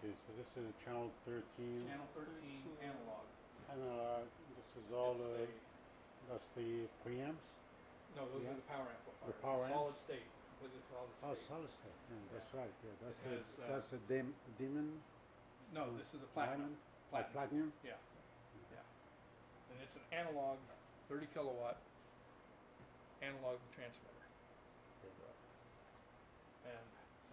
Okay, so this is channel 13. Channel 13 analog. And this is all It's that's the preamps. no, those Yeah. are the power amplifiers. The power solid amps? state, completely solid Oh, state. solid state. Yeah, that's right. Yeah, It has, that's a demon. No, this is a platinum. Platinum. Platinum. Yeah, yeah. And it's an analog, 30 kilowatt analog transmitter. And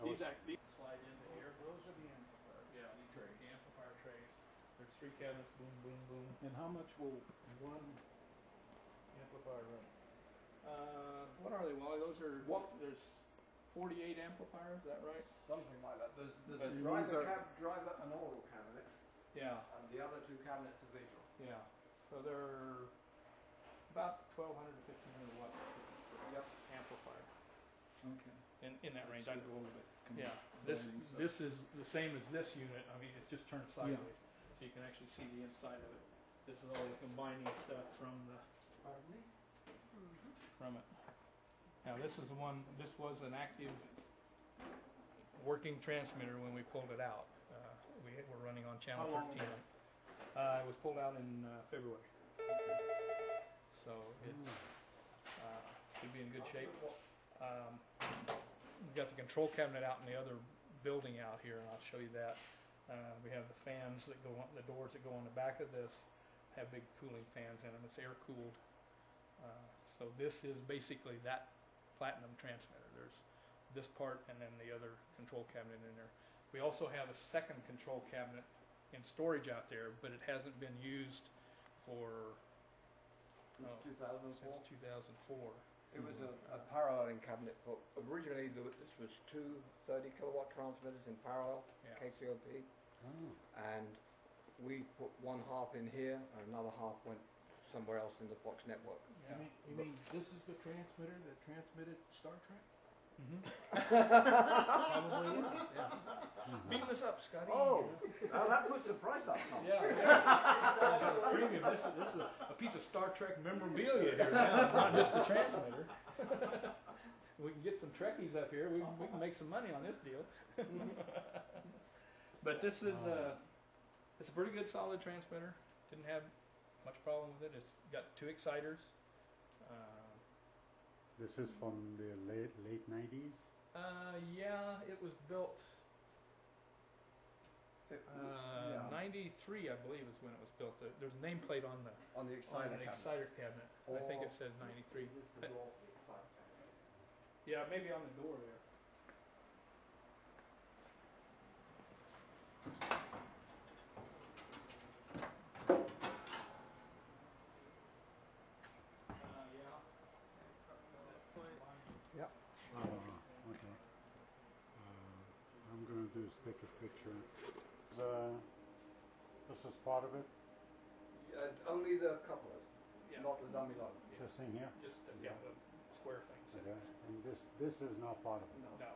these slide into here. Those are the amplifiers. Yeah, the amplifier trays. There's 3 cabinets, boom, boom, boom. And how much will one amplifier run? What are they, Wally? Those are, there's 48 amplifiers, is that right? Something like that. There's But a driver and aural cabinet, Yeah, and the other two cabinets are visual. yeah. So they're about 1,200 to 1,500 watt Yep. amplifier Okay. in that range. Let's see all of it Yeah, combining stuff. this is the same as this unit. I mean, it's just turned sideways, so you can actually see the inside of it. This is all the combining stuff from the from it. Now this is the one. This was an active working transmitter when we pulled it out. We were running on channel How long 13. It was pulled out in February, so it should be in good shape. We've got the control cabinet out in the other building out here, and I'll show you that. We have the fans that go on, the doors that go on the back of this have big cooling fans in them. It's air cooled. So this is basically that platinum transmitter. There's this part and then the other control cabinet in there. We also have a second control cabinet in storage out there, but it hasn't been used for Since since 2004. 2004. It was a paralleling cabinet. But originally, this was two 30 kilowatt transmitters in parallel, Yeah. KCOP, Oh. and we put one half in here, and another half went somewhere else in the Fox network. You mean this is the transmitter that transmitted Star Trek? Probably would. Yeah. Beating us up, Scotty. Oh, now that puts the price up. Tom. Yeah, yeah. Premium. This is a piece of Star Trek memorabilia here now, not just a transmitter. We can get some Trekkies up here. We can make some money on this deal. But this is it's a pretty good solid transmitter. Didn't have much problem with it. It's got 2 exciters. This is from the late 90s. Yeah, it was built. Yeah. 93, I believe, is when it was built. There's a nameplate on the On the exciter an cabinet. exciter cabinet. I think it says 93. But- yeah, maybe on the door there. Yep. Okay. I'm going to do is take a picture. This is part of it. Only the couplers, Yeah. not the dummy load. This thing here. Just the square things. Okay. And this is not part of it. No. No.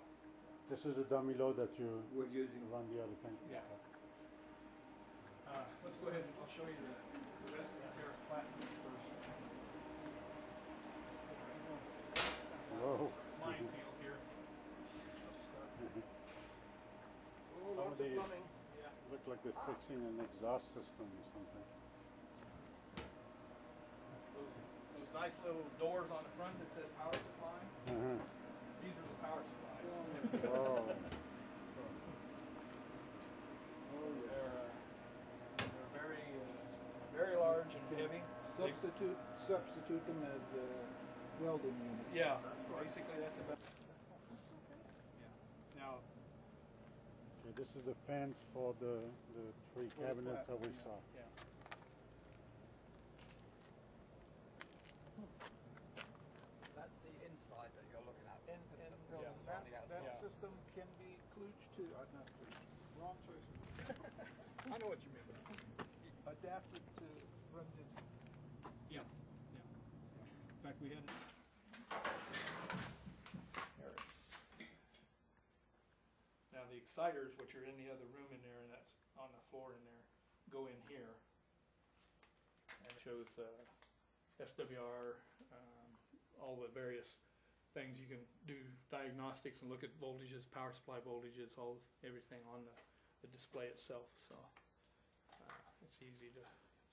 This is a dummy load that you We're using run the other thing. Yeah. Let's go ahead and I'll show you the rest of that pair of platinum first. Whoa. Minefield here. Oh, Some of lots of these plumbing. look like they're fixing an exhaust system or something. Those nice little doors on the front that says power supply. These are the power supplies. Whoa. They're very, very large and heavy. Substitute them as welding units. Yeah, basically that's about. Yeah. Now, Okay, this is the fence for the 3 cabinets that we saw. yeah. That's the inside that you're looking at. And Yeah. that Yeah. system can be kludged to, not kludged, wrong choice. I know what you mean. Adapted to run digital. Yeah. Yeah. In fact, we had. Now the exciters, which are in the other room in there, and that's on the floor in there, go in here. And it shows SWR, all the various things you can do diagnostics and look at voltages, power supply voltages, everything the display itself, so it's easy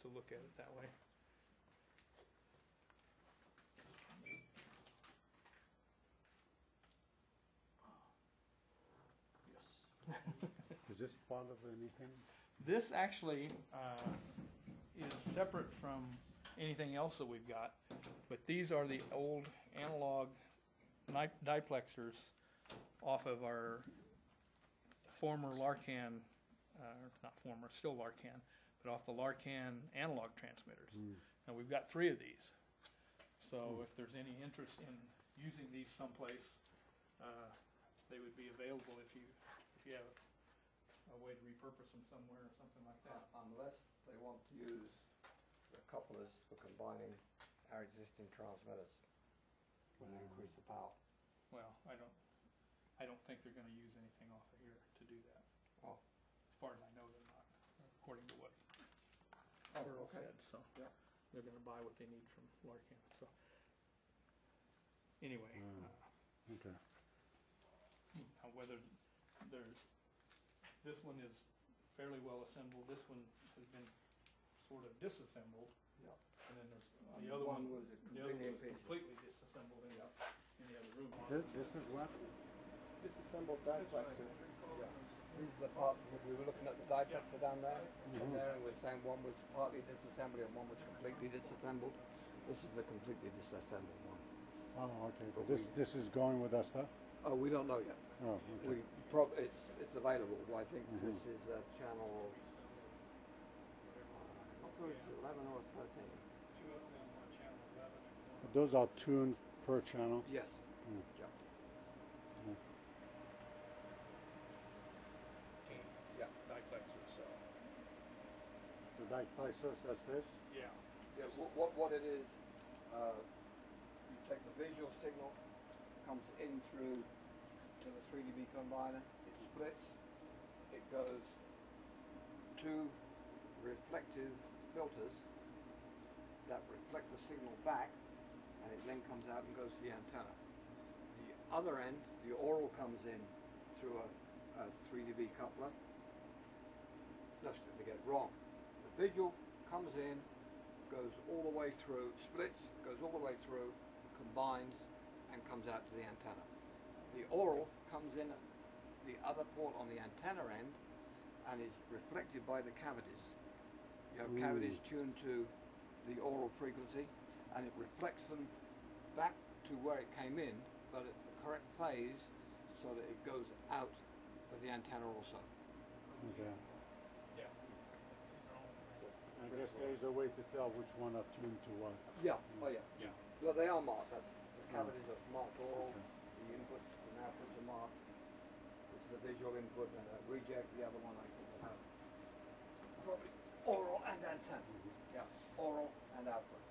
to look at it that way. Is this part of anything? This actually is separate from anything else that we've got, but these are the old analog diplexers off of our former Larcan, not former, still Larcan, but off the Larcan analog transmitters. And we've got 3 of these. So if there's any interest in using these someplace, they would be available if you have a way to repurpose them somewhere or something like that. Unless they want to use the couplers for combining our existing transmitters when they increase the power. Well, I don't think they're gonna use anything off of here to do that. Oh. As far as I know, they're not, according to what Oh, Earl okay. said, so. Yeah. They're gonna buy what they need from Larcan, so. Anyway, Okay. now whether there's, this one is fairly well assembled, this one has been sort of disassembled. Yeah. And then there's, the other one was the other completely one in was pieces. completely disassembled in the other room. This is what? Disassembled diplexer. This is the part, we were looking at the diplexer down there, and there, and we were saying one was partly disassembled and one was completely disassembled. This is the completely disassembled one. Oh, okay. But this is going with our stuff? Oh, we don't know yet. Oh, okay. It's available. I think this is channel. Not sure it's 11 or 13. Two of them on channel 11. But those are tuned per channel? Yes. Mm. Yeah. Yeah. Diplexers, so. The diplexers, that's this? Yeah. Yeah. What it is, you take the visual signal, comes in through to the 3dB combiner. It splits. It goes to reflective filters that reflect the signal back, and it then comes out and goes to the antenna. The other end, the aural comes in through a 3dB coupler. No, let me get it wrong. The visual comes in, goes all the way through, splits, goes all the way through, combines, and comes out to the antenna. The aural comes in at the other port on the antenna end and is reflected by the cavities. You have cavities tuned to the aural frequency, and it reflects them back to where it came in, but at the correct phase, so that it goes out of the antenna also. Okay. Yeah. I guess there is a way to tell which one are tuned to what. Yeah, oh yeah. Yeah. Well, they are marked. That's the cavities are marked aural. Okay. The inputs and outputs are marked. This is a visual input and a reject. The other one I think will have probably aural and antenna. Yeah, aural and output.